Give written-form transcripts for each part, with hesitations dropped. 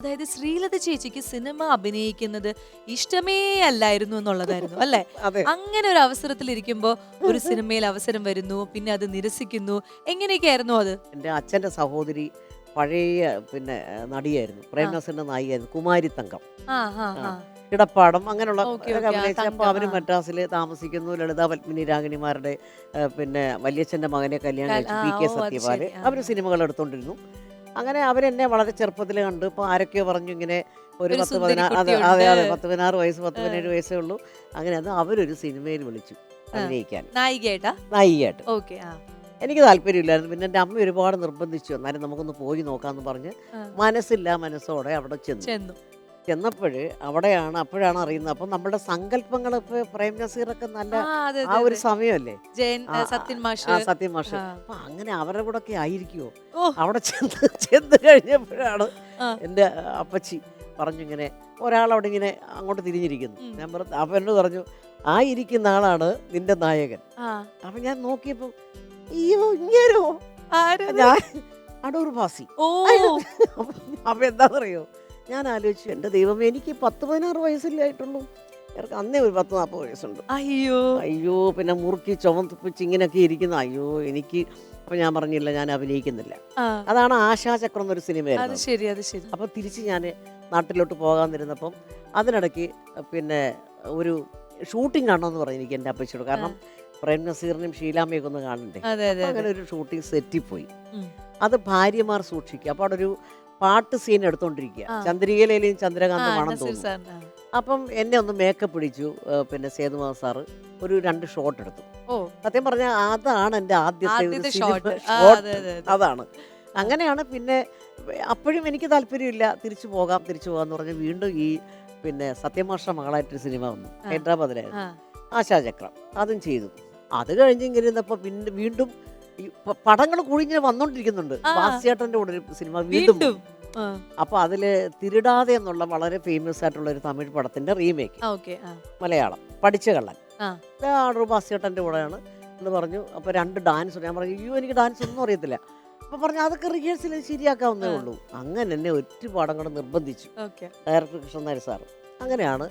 അതായത് ശ്രീലത ചേച്ചിക്ക് സിനിമ അഭിനയിക്കുന്നത് ഇഷ്ടമേ അല്ലായിരുന്നു എന്നുള്ളതായിരുന്നു അല്ലെ? അതെ. അങ്ങനെ ഒരു അവസരത്തിൽ ഇരിക്കുമ്പോ ഒരു സിനിമയിൽ അവസരം വരുന്നു, പിന്നെ അത് നിരസിക്കുന്നു. എങ്ങനെയൊക്കെയായിരുന്നു അത്? എൻ്റെ അച്ഛൻ്റെ സഹോദരി പഴയ നടിയായിരുന്നു. ആ പ്രേംനസറിന്റെ നായികയായിരുന്നു. കുമാരി തങ്കം. ആ ആ ആ ആ കിടപ്പാടം അങ്ങനെയുള്ള ഓക്കെ ഒക്കെ ഓക്കെ ആ അഭിനയിച്ച. അപ്പോൾ തങ്കം അവർ ആ മദ്രാസിൽ താമസിക്കുന്നു. ലളിത പത്മിനി രാഗിണിമാരുടെ വല്യച്ഛൻ്റെ മകനെ കല്യാണം കഴിച്ചു. ആ പി കെ ഓ അത് സത്യപാല്. ശരി ആ അവർ സിനിമകൾ എടുത്തോണ്ടിരുന്നു. അങ്ങനെ അവരെന്നെ വളരെ ചെറുപ്പത്തിൽ കണ്ടു. ഇപ്പോൾ ആരൊക്കെയോ പറഞ്ഞു ഇങ്ങനെ ഒരു ഒരു 10 സുന്ദരി 16 അതെ അതെ കുട്ടിയുണ്ട്. അതെ 10 16 വയസ്സ് 10 ആ, 17 വയസ്സേ ഉള്ളൂ. അങ്ങനെ അത് അവരൊരു സിനിമയിൽ വിളിച്ചു ആ. അഭിനയിക്കാൻ, നായികയായിട്ടാ? നായികയായിട്ട്. ഓക്കെ ആ എനിക്ക് താല്പര്യമില്ലായിരുന്നു. പിന്നെ എൻ്റെ അമ്മ ഒരുപാട് നിർബന്ധിച്ചു. എന്നാലും നമുക്കൊന്ന് പോയി നോക്കാമെന്ന് പറഞ്ഞ് ആ, മനസ്സില്ലാ മനസ്സോടെ അവിടെ ചെന്നു. ചെന്നു. അപ്പോഴാണ് അറിയുന്നത്. അപ്പം നമ്മുടെ സങ്കല്പങ്ങൾ ഇപ്പോൾ പ്രേം നസീറൊക്കെ നല്ല ആ അതെ ആ അതെ ഒരു അതെ. സമയമല്ലേ. ജയൻ ആ സത്യൻ ആ മാഷ്. സത്യം മാഷ്. ആ അപ്പം അങ്ങനെ അവരുടെ കൂടെ ഒക്കെ ആയിരിക്കുമോ. ഓ അവിടെ ചെന്ന് ചെന്ന് കഴിഞ്ഞപ്പോഴാണ് ആ എൻ്റെ അപ്പച്ചി പറഞ്ഞു ഇങ്ങനെ ഒരാളവിടെ ഇങ്ങനെ അങ്ങോട്ട് തിരിഞ്ഞിരിക്കുന്നു. ഉം, ഞാൻ പറഞ്ഞു, അപ്പം എന്നോട് പറഞ്ഞു, ആ ഇരിക്കുന്ന ആളാണ് നിന്റെ നായകൻ. ആ അപ്പം ഞാൻ നോക്കിയപ്പം അയ്യോ ഇങ്ങനോ. ആരത്? ഞാൻ അടൂർ ഭാസി. ഓ അപ്പം എന്താണെന്നറിയോ, ഞാൻ ആലോചിച്ചു, എൻ്റെ ദൈവമേ, എനിക്ക് 10 16 വയസ്സല്ലേ ആയിട്ടുള്ളൂ. എനിക്ക് അന്നേ ഒരു 10 40 വയസ്സുണ്ട്. അയ്യോ അയ്യോ, പിന്നെ മുറുക്കി ചുമപ്പിച്ച് ഇങ്ങനെയൊക്കെ ഇരിക്കുന്ന. അയ്യോ എനിക്ക്. അപ്പം ഞാൻ പറഞ്ഞില്ല, ഞാൻ അഭിനയിക്കുന്നില്ല. ആ അതാണ് ആശാചക്രം എന്നൊരു അത് സിനിമയായിരുന്നു. ശരി അത് ശരി. അപ്പോൾ തിരിച്ച് ഞാൻ നാട്ടിലോട്ട് പോകാനിരുന്നപ്പം അതിനിടയ്ക്ക് പിന്നെ ഒരു ഷൂട്ടിംഗ് കാണണമെന്ന് പറഞ്ഞു എനിക്ക് എൻ്റെ അപ്പച്ചിയോട്. ആ കാരണം പ്രേം നസീറിനെയും ഷീലാമ്മയൊക്കെ ഒന്ന് കാണണ്ടേ. അതെ അതെ അപ്പം അതെ. അങ്ങനെ ഒരു ഷൂട്ടിംഗ് സെറ്റിൽ പോയി. ഉം. അത് ഭാര്യമാർ സൂക്ഷിക്കുക. അപ്പോൾ അവിടെ ഒരു പാട്ട് സീൻ എടുത്തോണ്ടിരിക്കുക. ആ ചന്ദ്രികയിലേയും ആ ചന്ദ്രകാന്തം ആണെന്ന് നസീർ തോന്നുന്നു. സാറിന് അപ്പം എന്നെ ഒന്ന് മേക്കപ്പ് പിടിച്ചു. സേതുമാധവൻ സാറ് ഒരു 2 ഷോട്ട് എടുത്തു. ഓ സത്യം പറഞ്ഞാൽ അതാണ് എൻ്റെ ആദ്യത്തെ ഒരു ആദ്യത്തെ സിനിമ ഷോട്ട്. ആ ഷോട്ട്. അതെ അതെ അതെ. അതാണ്. ആ അങ്ങനെയാണ് പിന്നെ അപ്പോഴും എനിക്ക് താല്പര്യമില്ല. തിരിച്ചു പോകാമെന്ന് പറഞ്ഞ് വീണ്ടും ഈ സത്യമാഷ മകളായിട്ടൊരു സിനിമ വന്നു, ആ ഹൈദരാബാദിലായിരുന്നു. ആ ആശാചക്രം അതും ചെയ്തു. അത് കഴിഞ്ഞ് ഇങ്ങനെ ഇരുന്നപ്പോൾ വീണ്ടും ഈ പടങ്ങൾ കുഴിഞ്ഞ് വന്നോണ്ടിരിക്കുന്നുണ്ട്. ആ ബാസ്യേട്ടൻ്റെ കൂടെ ഒരു സിനിമ വീണ്ടും വീണ്ടും വന്നു. ആ അപ്പോൾ അതിൽ തിരുടാതെ എന്നുള്ള വളരെ ഫേമസ് ആയിട്ടുള്ള ഒരു തമിഴ് പടത്തിൻ്റെ റീമേക്ക് ഓക്കെ ആ മലയാളം, പഠിച്ച കള്ളൻ. ആ ആടൂർ ബാസ്യേട്ടൻ്റെ കൂടെയാണ് എന്ന് പറഞ്ഞു. അപ്പോൾ 2 ഡാൻസ്. ഞാൻ പറഞ്ഞു, അയ്യോ എനിക്ക് ഡാൻസ് ഒന്നും അറിയത്തില്ല. അപ്പോൾ പറഞ്ഞു, അതൊക്കെ റിഹേഴ്സൽ ശരിയാക്കാവുന്നേ ആ ഉള്ളൂ. അങ്ങനെ എന്നെ ഒരുപാട് അങ്ങോട്ട് നിർബന്ധിച്ചു ഓക്കെ ഡയറക്ടർ കൃഷ്ണനായർ സാറ്. അങ്ങനെയാണ്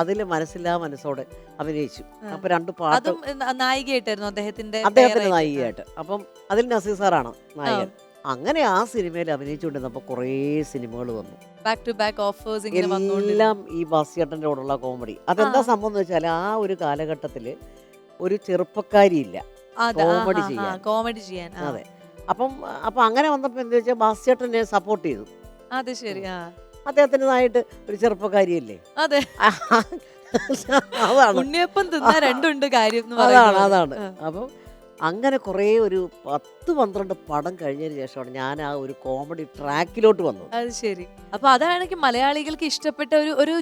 അതിൽ മനസ്സില്ലാ മനസ്സോടെ അഭിനയിച്ചു. ആ അപ്പോൾ 2 പാട്ട് അതും നായികയായിട്ടായിരുന്നു അദ്ദേഹത്തിന്റെ അദ്ദേഹത്തിൻ്റെ പേരായിട്ട്. ആ നായികയായിട്ട്. അപ്പം അതിൽ നസീർ സാറാണ് ആ നായകൻ. അങ്ങനെ ആ സിനിമയിൽ അഭിനയിച്ചുകൊണ്ടിരുന്നപ്പോൾ കുറേ സിനിമകൾ വന്നു. ബാക്ക് ടു ബാക്ക് ഓഫേഴ്സ് ഇങ്ങനെ വന്നുകൊണ്ടിരുന്നു. എല്ലാം ഈ ബാസ്യേട്ടൻ്റെ കൂടെയുള്ള കോമഡി. ആ അതെന്താ സംഭവം എന്ന് വെച്ചാൽ, ആ ഒരു കാലഘട്ടത്തിൽ ഒരു ചെറുപ്പക്കാരിയില്ല അതെ ആ കോമഡി ആ ആ ചെയ്യാൻ. കോമഡി ചെയ്യാൻ. ആ അതെ. അപ്പം അങ്ങനെ വന്നപ്പോൾ എന്താ വെച്ചാൽ, ബാസ്യേട്ടനെ സപ്പോർട്ട് ചെയ്തു. അത് ശരി. ആ അദ്ദേഹത്തിൻ്റെതായിട്ട് ഒരു ചെറുപ്പക്കാരിയല്ലേ. അതെ. അതാണ് ഉണ്ണിയപ്പം തിന്നാ രണ്ടുണ്ട് കാര്യം എന്ന് പറയുന്ന അതാണ് പോലെ. അതാണ് ആ അപ്പം അങ്ങനെ കുറേ ഒരു 10 12 പടം കഴിഞ്ഞതിന് ശേഷമാണ് ഞാൻ ആ ഒരു കോമഡി ട്രാക്കിലോട്ട് വന്നത്. അത് ശരി. അപ്പൊ അതാണെങ്കിൽ മലയാളികൾക്ക് ഇഷ്ടപ്പെട്ട ഒരു ഒരു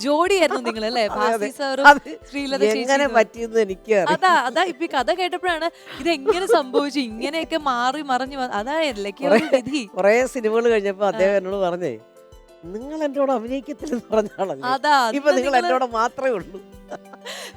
ജോഡിയായിരുന്നു നിങ്ങൾ അല്ലേ? അതെ ഭാസി അതെ. സാറും അത് ശ്രീലത എങ്ങനെ ചേച്ചിയും. പറ്റിയെന്ന് എനിക്ക് അതാ അറിയാം. അതാ ഇപ്പൊ ഈ കഥ കേട്ടപ്പോഴാണ് ഇത് എങ്ങനെ സംഭവിച്ചു, ഇങ്ങനെയൊക്കെ മാറി മറിഞ്ഞു അതായല്ലേക്ക് കുറേ ഒരു വിധി. കുറേ സിനിമകൾ കഴിഞ്ഞപ്പോൾ ആ, അദ്ദേഹം എന്നോട് പറഞ്ഞേ, നിങ്ങൾ എൻ്റെ കൂടെ അഭിനയിക്കത്തില്ലെന്ന് പറഞ്ഞ ആളല്ലേ, അതാ ഇപ്പൊ അന്ന് നിങ്ങൾ നിങ്ങള് എൻ്റെ കൂടെ മാത്രമേ ഉള്ളൂ.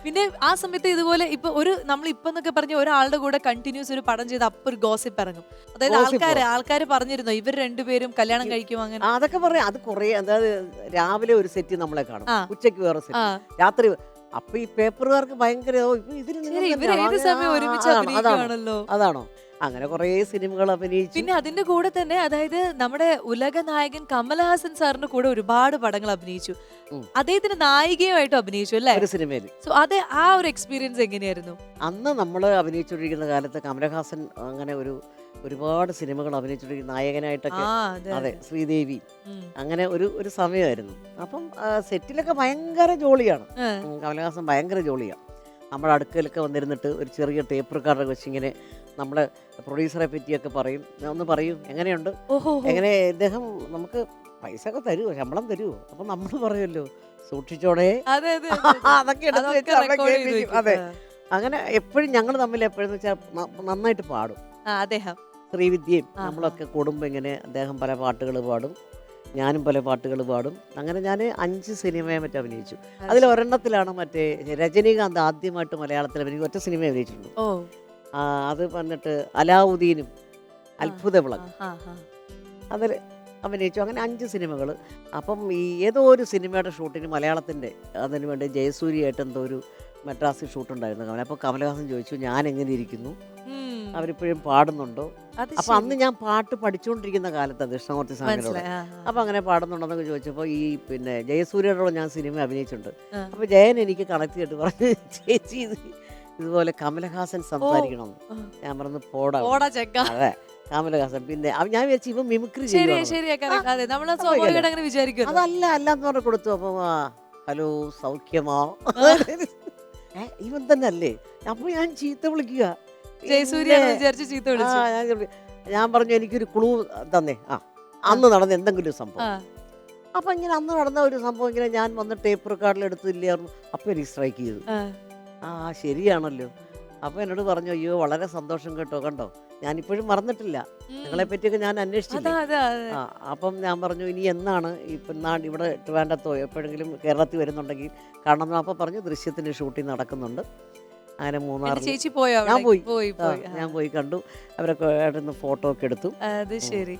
പിന്നെ ആ സമയത്ത് ഇതുപോലെ ഇപ്പൊ ഒരു നമ്മൾ ഇപ്പൊ എന്നൊക്കെ പറഞ്ഞ ഒരാളുടെ കൂടെ കണ്ടിന്യൂസ് ഒരു പടം ചെയ്ത് അപ്പൊ ഒരു ഗോസിപ്പ് ഇറങ്ങും. അതായത് ഗോസിപ്പോ ആൾക്കാര് പറഞ്ഞിരുന്നോ ഇവർ രണ്ടുപേരും കല്യാണം കഴിക്കും അങ്ങനെ? അതൊക്കെ പറയാം. അത് കുറേ, അതായത് രാവിലെ ഒരു സെറ്റ് നമ്മളെ കാണും, ആ ഉച്ചയ്ക്ക് വേറെ ആ സെറ്റ്, രാത്രി അപ്പൊ ഈ പേപ്പറുകാർക്ക് ഭയങ്കര, ഓ ഇപ്പൊ ഇതിന് ശരി, നിങ്ങൾ ഇവർ ഏത് സമയം ഒരുമിച്ച് അതാണോ അഭിനയിക്കുവാണല്ലോ. അതാണോ അങ്ങനെ കുറേ സിനിമകൾ അഭിനയിച്ചു. പിന്നെ അതിന്റെ കൂടെ തന്നെ അതായത് നമ്മുടെ ഉലക നായകൻ കമലഹാസൻ സാറിന്റെ കൂടെ ഒരുപാട് പടങ്ങൾ അഭിനയിച്ചു. ഉം. അദ്ദേഹത്തിന്റെ നായികയുമായിട്ടും അഭിനയിച്ചു അല്ലേ? ഒരു സിനിമയിൽ സോ അത് ആ ഒരു എക്സ്പീരിയൻസ് എങ്ങനെയായിരുന്നു? അന്ന് നമ്മൾ അഭിനയിച്ചുകൊണ്ടിരിക്കുന്ന കാലത്ത് കമലഹാസൻ അങ്ങനെ ഒരുപാട് സിനിമകൾ അഭിനയിച്ചുകൊണ്ടിരിക്കുന്ന നായകനായിട്ടൊക്കെ. അതെ അതെ, അതെ. ശ്രീദേവി. ഉം. അങ്ങനെ ഒരു സമയമായിരുന്നു. അപ്പം സെറ്റിലൊക്കെ ഭയങ്കര ജോളിയാണ്. ആ, കമലഹാസൻ ഭയങ്കര ജോളിയാണ്. നമ്മുടെ അടുക്കലൊക്കെ വന്നിരുന്നിട്ട് ഒരു ചെറിയ ടേപ്പ് റെക്കോർഡർ വെച്ച് ഇങ്ങനെ നമ്മളെ പ്രൊഡ്യൂസറെ പറ്റിയൊക്കെ പറയും. ഞാൻ ഒന്ന് പറയും എങ്ങനെയുണ്ട്, ഓഹോ എങ്ങനെ ഇദ്ദേഹം നമുക്ക് പൈസ ഒക്കെ തരുമോ, ശമ്പളം തരുമോ. അപ്പം നമ്മൾ പറയുമല്ലോ, സൂക്ഷിച്ചോടെ. അതെ അതെ അതെ അതെ. അതൊക്കെ എടുത്ത് അതൊക്കെ വെച്ച് അവിടെ റെക്കോർഡ് ചെയ്ത് കേൾപ്പിക്കും. വെക്കും. അതെ. ആ. അങ്ങനെ എപ്പോഴും ഞങ്ങൾ തമ്മിൽ എപ്പോഴെന്ന് വെച്ചാൽ നന്നായിട്ട് പാടും. ആ, അദ്ദേഹം ശ്രീവിദ്യയും ആ ആ നമ്മളൊക്കെ കൂടുമ്പോൾ ഇങ്ങനെ അദ്ദേഹം പല പാട്ടുകൾ പാടും, ഞാനും പല പാട്ടുകൾ പാടും. അങ്ങനെ ഞാൻ 5 സിനിമയെ മറ്റും അഭിനയിച്ചു. അത് അതിൽ ശരി. ഒരെണ്ണത്തിലാണ് രജനീകാന്ത് ആദ്യമായിട്ട് മലയാളത്തിൽ അഭിനയിക്കും. ഒറ്റ സിനിമ അഭിനയിച്ചിട്ടുള്ളൂ. ഓ അത് അലാവുദ്ദീനും ആ അത്ഭുത ആ വിളക്ക്. ആ ആ. അതിൽ അഭിനയിച്ചു. അങ്ങനെ 5 സിനിമകൾ. അപ്പം ഈ ഏതോ ഒരു സിനിമയുടെ ഷൂട്ടിന് മലയാളത്തിൻ്റെ അതിന് വേണ്ടി ജയസൂര്യയായിട്ട് എന്തോ ഒരു മദ്രാസിൽ ഷൂട്ടുണ്ടായിരുന്നു കമല. അപ്പോൾ കമലഹാസൻ ചോദിച്ചു ഞാൻ എങ്ങനെ ഇരിക്കുന്നു, ഉം. അവരിപ്പോഴും പാടുന്നുണ്ടോ. അത് അപ്പം അന്ന് ഞാൻ പാട്ട് പഠിച്ചുകൊണ്ടിരിക്കുന്ന കാലത്താണ് ദക്ഷിണമൂർത്തി സ്വാമിയോട്. മനസ്സിലായി. അപ്പം അങ്ങനെ പാടുന്നുണ്ടെന്നൊക്കെ ചോദിച്ചപ്പോൾ ഈ പിന്നെ ജയസൂര്യയോട് ഞാൻ സിനിമ അഭിനയിച്ചിട്ടുണ്ട്. ആ. അപ്പോൾ ജയൻ എനിക്ക് കണക്ട് ചെയ്തിട്ട് പറഞ്ഞു ചേച്ചി ഇതുപോലെ കമലഹാസൻ സംസാരിക്കണമെന്ന്. ആ. ഞാൻ പറഞ്ഞു പോടാ. ഓടാ ചെക്ക. അതെ കമലഹാസൻ. പിന്നെ ഞാൻ വിചാരിച്ചു ഇവ മിമിക്രി ശരിയാ ചെയ്യുവാണ്. ശരിയാ correct. അതെ നമ്മള് സ്വാഭാവികമായിട്ട് അങ്ങനെ വിചാരിക്കും. അതല്ല അല്ലാന്ന് പറഞ്ഞ് കൊടുത്തു. അപ്പം ഹലോ സൗഖ്യമാ ഇവൻ തന്നെ അല്ലേ. അപ്പോൾ ഞാൻ ചീത്ത വിളിക്കുക. ജയസൂര്യാണ് വിചാരിച്ച് ചീത്ത ആ, വിളിച്ചു. ഞാൻ പറഞ്ഞു എനിക്കൊരു ക്ലൂ തന്നേ. അന്ന് നടന്ന എന്തെങ്കിലും ഒരു സംഭവം. ആ. അപ്പം ഇങ്ങനെ അന്ന് നടന്ന ഒരു സംഭവം ഇങ്ങനെ ഞാൻ വന്ന് ടേപ്പ് റെക്കോർഡിൽ എടുത്തില്ലായിരുന്നു. അപ്പം എനിക്ക് സ്ട്രൈക്ക് ചെയ്തു. ആ. ആ ശരിയാണല്ലോ. അപ്പം എന്നോട് പറഞ്ഞു അയ്യോ വളരെ സന്തോഷം കേട്ടോ, കണ്ടോ ഞാനിപ്പോഴും മറന്നിട്ടില്ല, ഉം. നിങ്ങളെ പറ്റിയൊക്കെ ഞാൻ അന്വേഷിച്ചില്ല. അതാ അതെ അതെ. അപ്പം ഞാൻ പറഞ്ഞു ഇനി എന്നാണ് ഇപ്പം ഇവിടെ ട്രിവാൻഡ്രത്തോ എപ്പോഴെങ്കിലും കേരളത്തിൽ വരുന്നുണ്ടെങ്കിൽ കാണണം. അപ്പം പറഞ്ഞു ദൃശ്യത്തിൻ്റെ ഷൂട്ടിംഗ് നടക്കുന്നുണ്ട്. അങ്ങനെ എന്റെ മൂന്നാറിൽ ചേച്ചി പോയോ ഞാൻ അവിടെ? പോയി. പോയി ആ, പോയി. ആ. ഞാൻ പോയി കണ്ടു. അവരൊക്കെ ആയിട്ടൊന്ന് ഫോട്ടോ ഒക്കെ എടുത്തു. അത് ശരി.